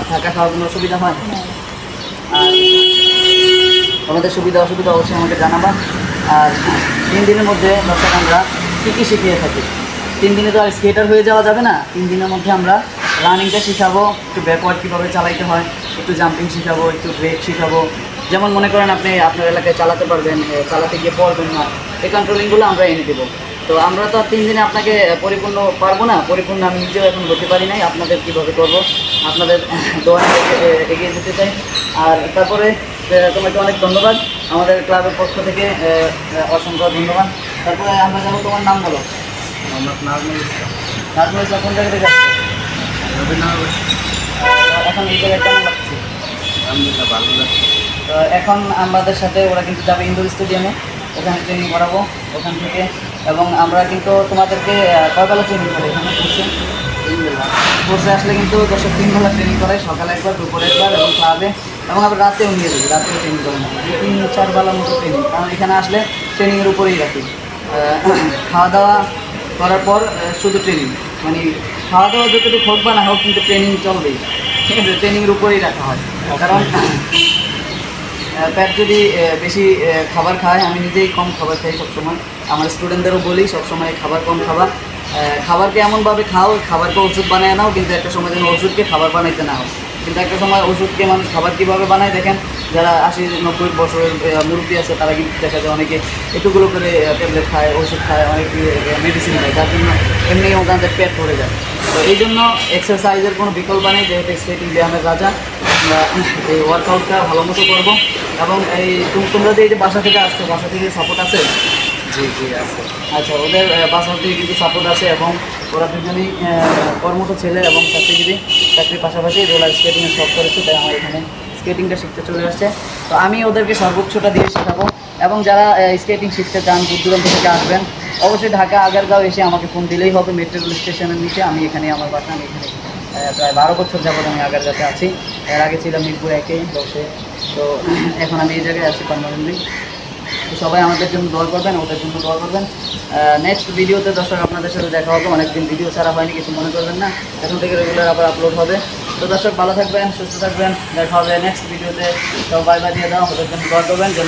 থাকা খাওয়ার কোনো অসুবিধা হয়? আর তোমাদের সুবিধা অসুবিধা অবশ্যই আমাকে জানাবা। আর 3 দিনের মধ্যে দর্শক আমরা কী কী শিখিয়ে থাকি। 3 দিনে তো আর স্কেটার হয়ে যাওয়া যাবে না। 3 দিনের মধ্যে আমরা রানিংটা শেখাবো, একটু ব্যাকওয়ার্ড কীভাবে চালাইতে হয়, একটু জাম্পিং শেখাবো, একটু ব্রেক শেখাবো। যেমন মনে করেন আপনি আপনার এলাকায় চালাতে পারবেন, চালাতে গিয়ে পড়বেন না, এই কন্ট্রোলিংগুলো আমরা এনে দেবো। তো আমরা তো আর 3 দিনে আপনাকে পরিপূর্ণ পারবো না, পরিপূর্ণ আমি নিজেও এখন হতে পারি নাই। আপনাদের কীভাবে করবো, আপনাদের দোয়া এগিয়ে যেতে চাই। আর তারপরে তোমাকে অনেক ধন্যবাদ আমাদের ক্লাবের পক্ষ থেকে, অসংখ্য ধন্যবাদ। তারপরে আমরা যাবো, তোমার নাম বলো। নাজমুল ইসলাম। নাজমুল ইসলাম কোন জায়গা থেকে আসছে? এখন এই জায়গায় কেমন লাগছে? আলহামদুলিল্লাহ ভালো লাগছে। তো এখন আমাদের সাথে ওরা কিন্তু যাবে ইনডোর স্টেডিয়ামে, ওখানে ট্রেনিং করাবো ওখান থেকে। এবং আমরা কিন্তু তোমাদেরকে কয়বেলা ট্রেনিং করি এখানে কোর্সে? 3 বেলা। কোর্সে আসলে কিন্তু 3 বেলা ট্রেনিং করাই, সকালে একবার, দুপুরে একবার এবং ক্লাবে, এবং আবার রাতেও নিয়ে যাবি, রাতেও ট্রেনিং করেন। 3-4 বেলার মতো ট্রেনিং, কারণ এখানে আসলে ট্রেনিংয়ের উপরেই রাখি। খাওয়া দাওয়া করার পর শুধু ট্রেনিং, মানে খাওয়া দাওয়া যতটুকু হোক বা না হোক কিন্তু ট্রেনিং চলবেই, ঠিক আছে? ট্রেনিংয়ের উপরেই রাখা হয়। কারণ প্যাট যদি বেশি খাবার খায়, আমি নিজেই কম খাবার খাই সবসময়, আমার স্টুডেন্টদেরও বলি সবসময় খাবার কম খাবার। খাবারকে এমনভাবে খাও, খাবারকে ওষুধ বানায় নাও, কিন্তু একটা সময় যেন ওষুধকে খাবার বানাইতে না হয়। কিন্তু একটা সময় ওষুধকে মানুষ খাবার কীভাবে বানায় দেখেন, যারা 80-90 বছরের মুরব্বী আছে তারা কিন্তু দেখা যায় অনেকে একটুগুলো করে ট্যাবলেট খায়, ওষুধ খায়, অনেক মেডিসিন খায়, যার জন্য এমনি ওখানে পেট ভরে যায়। তো এই জন্য এক্সারসাইজের কোনো বিকল্প নেই, যেহেতু স্কেটিং ব্যায়ামের রাজা। আমরা এই ওয়ার্কআউটটা ভালো মতো করবো। এবং এই তোমরা যে এই যে বাসা থেকে আসছো, বাসা থেকে সাপোর্ট আছে? জি জি আছে। আচ্ছা, ওদের বাসা থেকে কিন্তু সাপোর্ট আছে, এবং ওরা দুজনেই কর্মঠ ছেলে এবং চাকরিজীবী, চাকরির পাশাপাশি রোলার স্কেটিংয়ের শখ করেছে, তাই আমার এখানে স্কেটিংটা শিখতে চলে আসছে। তো আমি ওদেরকে সর্বোচ্চটা দিয়ে শেখাবো। এবং যারা স্কেটিং শিখতে চান, দূর দূরান্ত থেকে আসবেন, অবশ্যই ঢাকা আগারগাঁও এসে আমাকে ফোন দিলেই হবে। মেট্রো রেল স্টেশনের নিচে, আমি এখানে আমার বাসা। আমি এখানে প্রায় 12 বছর যাবত আমি আগারগাঁওতে আছি। এর আগে ছিলাম মিরপুর 1-এ 10-এ। তো এখন আমি এই জায়গায় আছি পার্মানেন্টলি। তো সবাই আমাদের জন্য দোয়া করবেন, ওদের জন্য দোয়া করবেন। নেক্সট ভিডিওতে দর্শক আপনাদের সাথে দেখা হবে। অনেকদিন ভিডিও ছাড়া হয়নি, কিছু মনে করবেন না, এখন থেকে রেগুলার আবার আপলোড হবে। তো দর্শক ভালো থাকবেন, সুস্থ থাকবেন, দেখা হবে নেক্সট ভিডিওতে। তো বাই বাই দিয়ে দাও, ওদের জন্য দোয়া করবেন যেন